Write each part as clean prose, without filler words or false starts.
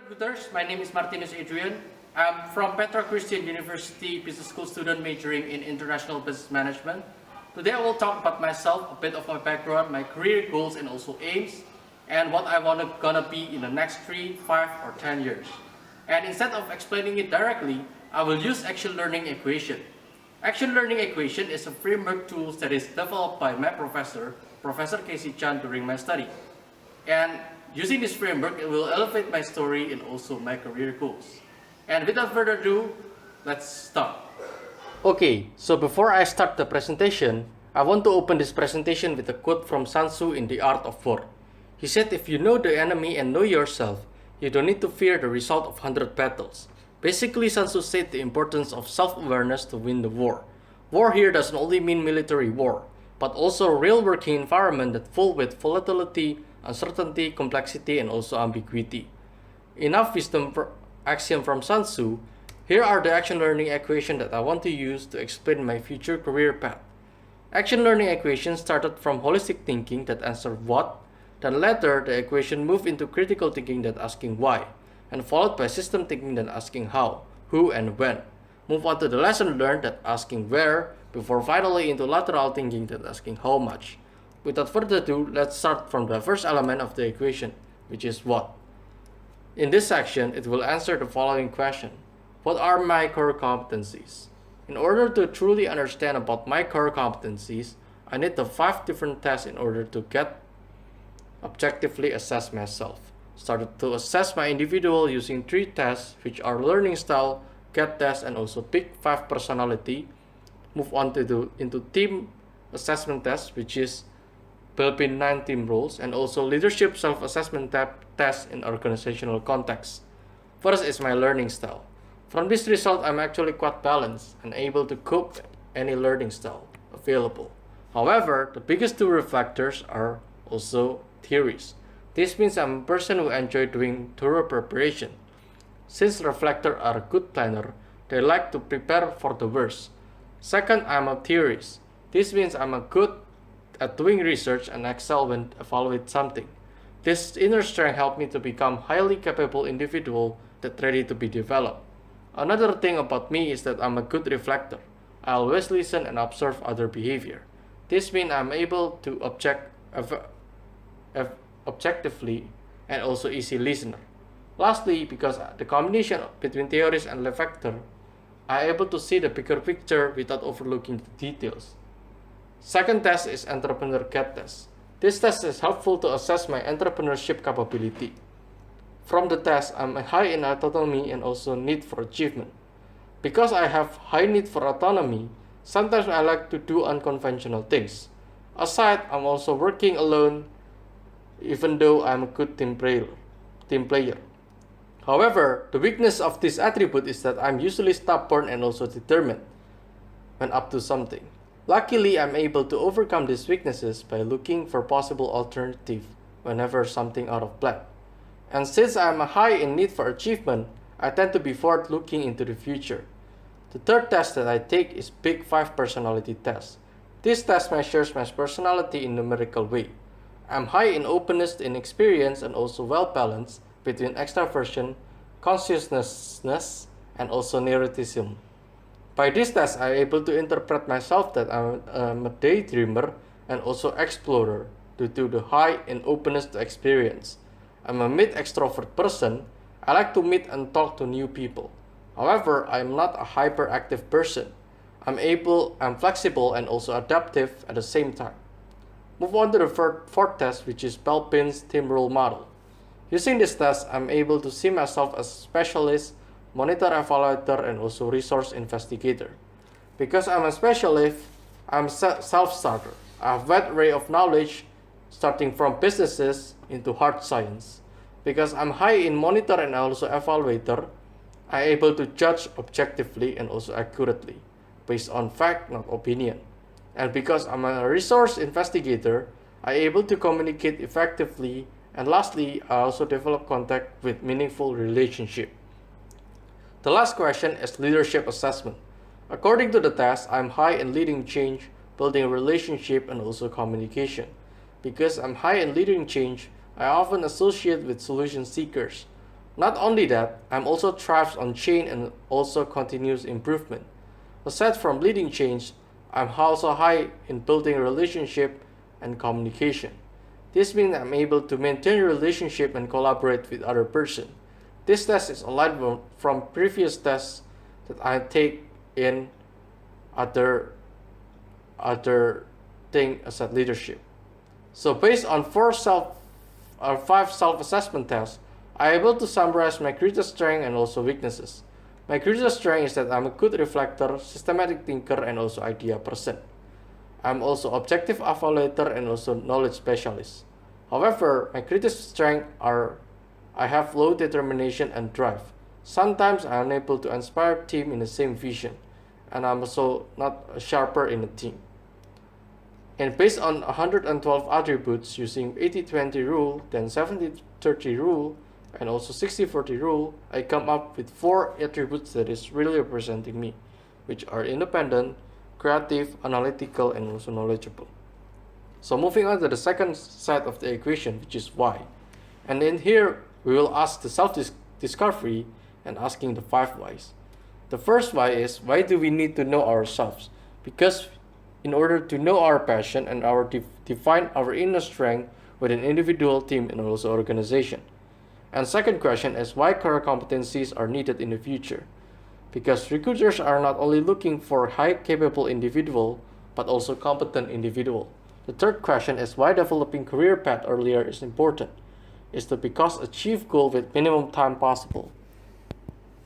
recruiters. My name is Martinus Adrian. I'm from Petra Christian University Business School student majoring in International Business Management. Today I will talk about myself, a bit of my background, my career goals and also aims, and what I gonna be in the next 3, 5 or 10 years. And instead of explaining it directly, I will use action learning equation. Action learning equation is a framework tool that is developed by my professor, Professor Casey Chan, during my study. And using this framework, it will elevate my story and also my career goals. And without further ado, let's start. Okay, so before I start the presentation, I want to open this presentation with a quote from Sun Tzu in The Art of War. He said, if you know the enemy and know yourself, you don't need to fear the result of 100 battles. Basically, Sun Tzu said the importance of self-awareness to win the war. War here doesn't only mean military war, but also a real working environment that's full with volatility, uncertainty, complexity, and also ambiguity. Enough wisdom axiom from Sun Tzu. Here are the action learning equations that I want to use to explain my future career path. Action learning equations started from holistic thinking that answered what, then later the equation moved into critical thinking that asking why, and followed by system thinking that asking how, who, and when. Move on to the lesson learned that asking where, before finally into lateral thinking that asking how much. Without further ado, let's start from the first element of the equation, which is what. In this section, it will answer the following question. What are my core competencies? In order to truly understand about my core competencies, I need the 5 different tests in order to objectively assess myself. Started to assess my individual using 3 tests, which are learning style, GET test, and also Big 5 personality. Move on into team assessment test, which is Philippine 9 team roles, and also leadership self-assessment test in organizational context. First is my learning style. From this result, I'm actually quite balanced and able to cope with any learning style available. However, the biggest 2 reflectors are also theories. This means I'm a person who enjoys doing thorough preparation. Since reflectors are a good planner, they like to prepare for the worst. Second, I'm a theorist. This means I'm good at doing research and excel when evaluate something. This inner strength helped me to become highly capable individual that's ready to be developed. Another thing about me is that I'm a good reflector. I always listen and observe other behavior. This means I'm able to objectively and also easy listener. Lastly, because the combination between theorist and reflector, I'm able to see the bigger picture without overlooking the details. Second test is entrepreneur GET test. This test is helpful to assess my entrepreneurship capability. From the test, I'm high in autonomy and also need for achievement. Because I have high need for autonomy, sometimes I like to do unconventional things. Aside, I'm also working alone, even though I'm a good team player. However, the weakness of this attribute is that I'm usually stubborn and also determined when up to something. Luckily, I'm able to overcome these weaknesses by looking for possible alternatives whenever something out of plan. And since I'm high in need for achievement, I tend to be forward-looking into the future. The third test that I take is Big 5 personality test. This test measures my personality in numerical way. I'm high in openness, in experience, and also well-balanced between extraversion, consciousness, and also neuroticism. By this test, I'm able to interpret myself that I'm a daydreamer and also explorer due to the high in openness to experience. I'm a mid-extrovert person. I like to meet and talk to new people. However, I'm not a hyperactive person. I'm flexible and also adaptive at the same time. Move on to the fourth test, which is Belpin's team role model. Using this test, I'm able to see myself as a specialist, monitor evaluator, and also resource investigator. Because I'm a specialist, I'm self-starter. I have a wide array of knowledge, starting from businesses into hard science. Because I'm high in monitor and also evaluator, I'm able to judge objectively and also accurately, based on fact, not opinion. And because I'm a resource investigator, I'm able to communicate effectively. And lastly, I also develop contact with meaningful relationship. The last question is leadership assessment. According to the test, I'm high in leading change, building a relationship, and also communication. Because I'm high in leading change, I often associate with solution seekers. Not only that, I'm also thrives on change and also continuous improvement. Aside from leading change, I'm also high in building relationship and communication. This means I'm able to maintain relationship and collaborate with other person. This test is aligned from previous tests that I take in other thing as a leadership. So based on 5 self-assessment tests, I'm able to summarize my greatest strength and also weaknesses. My greatest strength is that I'm a good reflector, systematic thinker, and also idea person. I'm also objective evaluator and also knowledge specialist. However, my greatest strengths are I have low determination and drive. Sometimes I'm unable to inspire team in the same vision, and I'm also not a sharper in a team. And based on 112 attributes using 80-20 rule, then 70-30 rule, and also 60-40 rule, I come up with 4 attributes that is really representing me, which are independent, creative, analytical, and also knowledgeable. So moving on to the second side of the equation, which is why. And in here, we will ask the self-discovery and asking the 5 whys. The first why is, why do we need to know ourselves? Because in order to know our passion and define our inner strength with an individual, team, and also organization. And second question is, why core competencies are needed in the future? Because recruiters are not only looking for high capable individual, but also competent individual. The third question is, why developing career path earlier is important? Is to because achieve goal with minimum time possible.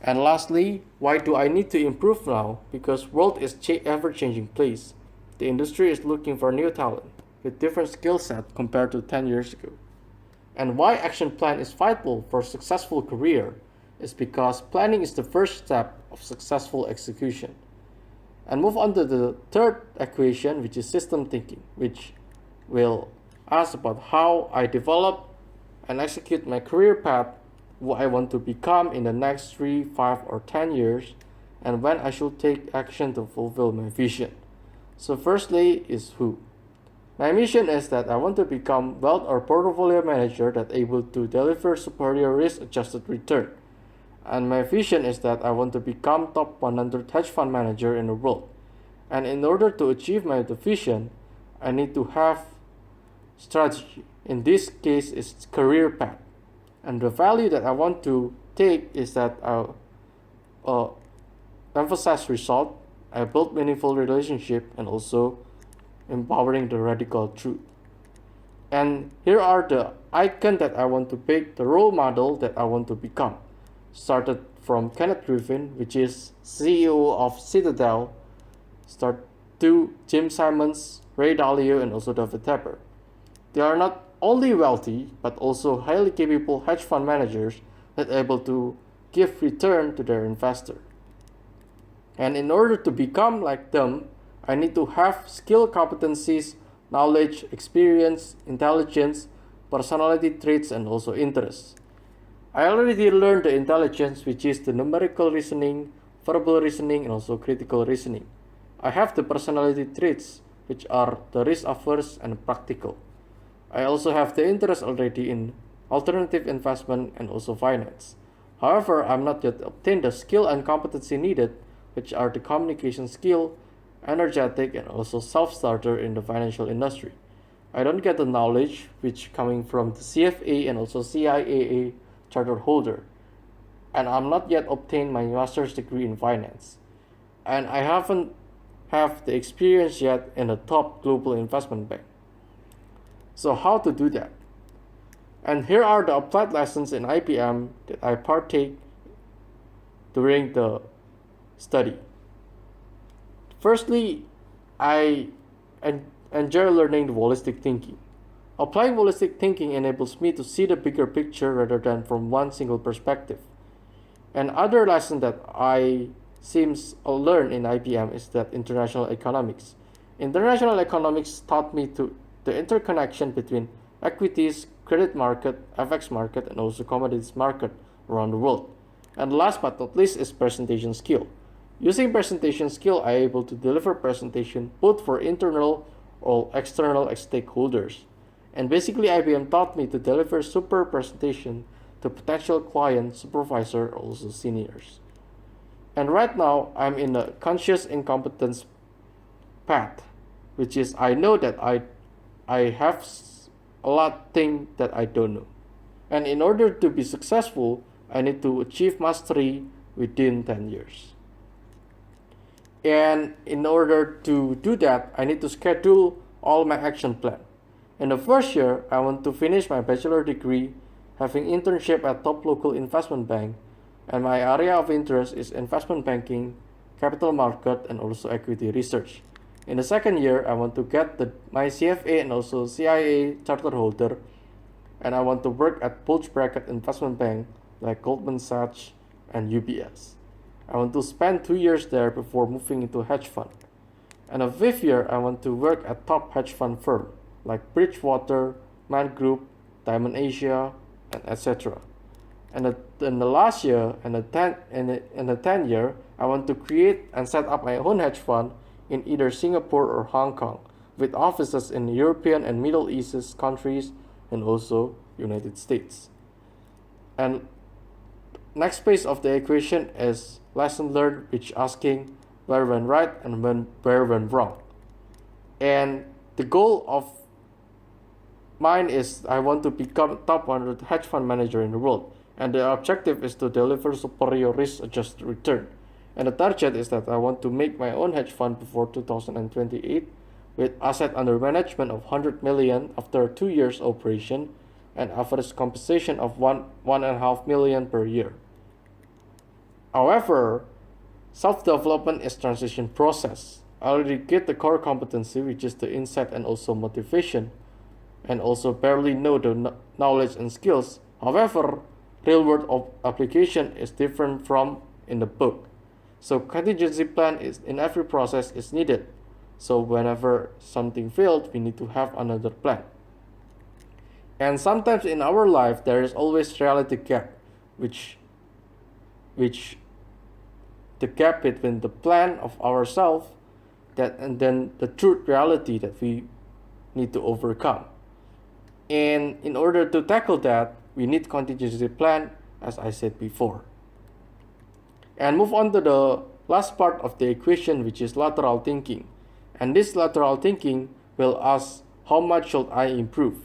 And lastly, why do I need to improve now? Because world is ever-changing place. The industry is looking for new talent with different skill set compared to 10 years ago. And why action plan is vital for successful career is because planning is the first step of successful execution. And move on to the third equation, which is system thinking, which will ask about how I develop and execute my career path, what I want to become in the next 3, 5, or 10 years, and when I should take action to fulfill my vision. So firstly is who. My mission is that I want to become wealth or portfolio manager that able to deliver superior risk-adjusted return. And my vision is that I want to become top 100 hedge fund manager in the world. And in order to achieve my vision, I need to have strategy. In this case, it's career path. And the value that I want to take is that I emphasize result, I build meaningful relationship, and also empowering the radical truth. And here are the icons that I want to pick, the role model that I want to become. Started from Kenneth Griffin, which is CEO of Citadel, start to Jim Simons, Ray Dalio, and also David Tepper. They are not only wealthy, but also highly capable hedge fund managers that are able to give return to their investor. And in order to become like them, I need to have skill competencies, knowledge, experience, intelligence, personality traits, and also interests. I already learned the intelligence, which is the numerical reasoning, verbal reasoning, and also critical reasoning. I have the personality traits, which are the risk-averse and practical. I also have the interest already in alternative investment and also finance. However, I'm not yet obtained the skill and competency needed, which are the communication skill, energetic, and also self-starter in the financial industry. I don't get the knowledge which coming from the CFA and also CIAA charter holder. And I'm not yet obtained my master's degree in finance. And I haven't have the experience yet in a top global investment bank. So how to do that? And here are the applied lessons in IPM that I partake during the study. Firstly, I enjoy learning the holistic thinking. Applying holistic thinking enables me to see the bigger picture rather than from one single perspective. And other lesson that I seems learn in IPM is that international economics. International economics taught me the interconnection between equities, credit market, FX market, and also commodities market around the world. And last but not least is presentation skill. Using presentation skill, I am able to deliver presentation both for internal or external stakeholders. And basically, IBM taught me to deliver super presentation to potential clients, supervisor, also seniors. And right now, I'm in a conscious incompetence path, which is I know that I have a lot thing that I don't know. And in order to be successful, I need to achieve mastery within 10 years. And in order to do that, I need to schedule all my action plan. In the first year, I want to finish my bachelor degree, having internship at top local investment bank, and my area of interest is investment banking, capital market, and also equity research. In the second year, I want to get my CFA and also CIA charter holder, and I want to work at bulge bracket investment bank like Goldman Sachs and UBS. I want to spend 2 years there before moving into hedge fund. And the fifth year, I want to work at top hedge fund firm like Bridgewater, Man Group, Diamond Asia, and etc. And in the last year, in the 10th year, I want to create and set up my own hedge fund in either Singapore or Hong Kong, with offices in European and Middle East countries and also United States. And next phase of the equation is lesson learned, which asking where went right and where went wrong. And the goal of mine is I want to become top 100 hedge fund manager in the world. And the objective is to deliver superior risk-adjusted return. And the target is that I want to make my own hedge fund before 2028 with asset under management of 100 million after 2 years operation and average compensation of 1.5 million per year. However, self-development is transition process. I already get the core competency, which is the insight and also motivation, and also barely know the knowledge and skills. However, real-world application is different from in the book. So contingency plan is in every process is needed. So whenever something failed, we need to have another plan. And sometimes in our life, there is always reality gap, which the gap between the plan of ourselves and then the truth reality that we need to overcome. And in order to tackle that, we need contingency plan, as I said before. And move on to the last part of the equation, which is lateral thinking. And this lateral thinking will ask how much should I improve.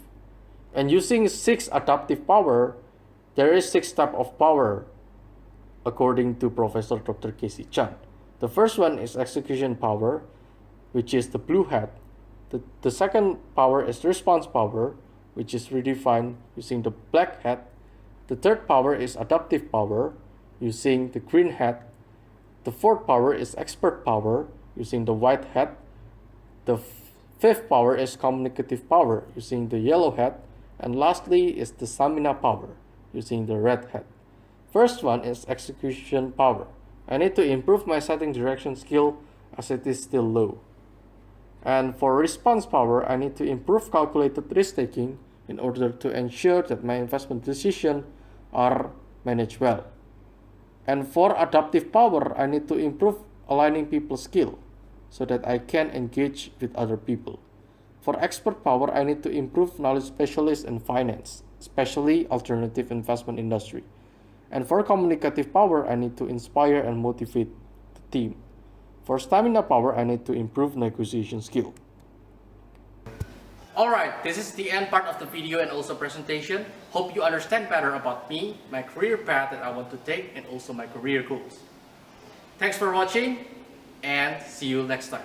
And using 6 adaptive power, there is 6 types of power according to Professor Dr. Casey Chan. The first one is execution power, which is the blue hat. The second power is response power, which is redefined using the black hat. The third power is adaptive power, using the green hat. The fourth power is expert power, using the white hat. The fifth power is communicative power, using the yellow hat. And lastly is the stamina power, using the red hat. First one is execution power. I need to improve my setting direction skill as it is still low. And for response power, I need to improve calculated risk taking in order to ensure that my investment decisions are managed well. And for adaptive power, I need to improve aligning people's skill so that I can engage with other people. For expert power, I need to improve knowledge specialist in finance, especially alternative investment industry. And for communicative power, I need to inspire and motivate the team. For stamina power, I need to improve negotiation skill. Alright, this is the end part of the video and also presentation. Hope you understand better about me, my career path that I want to take, and also my career goals. Thanks for watching, and see you next time.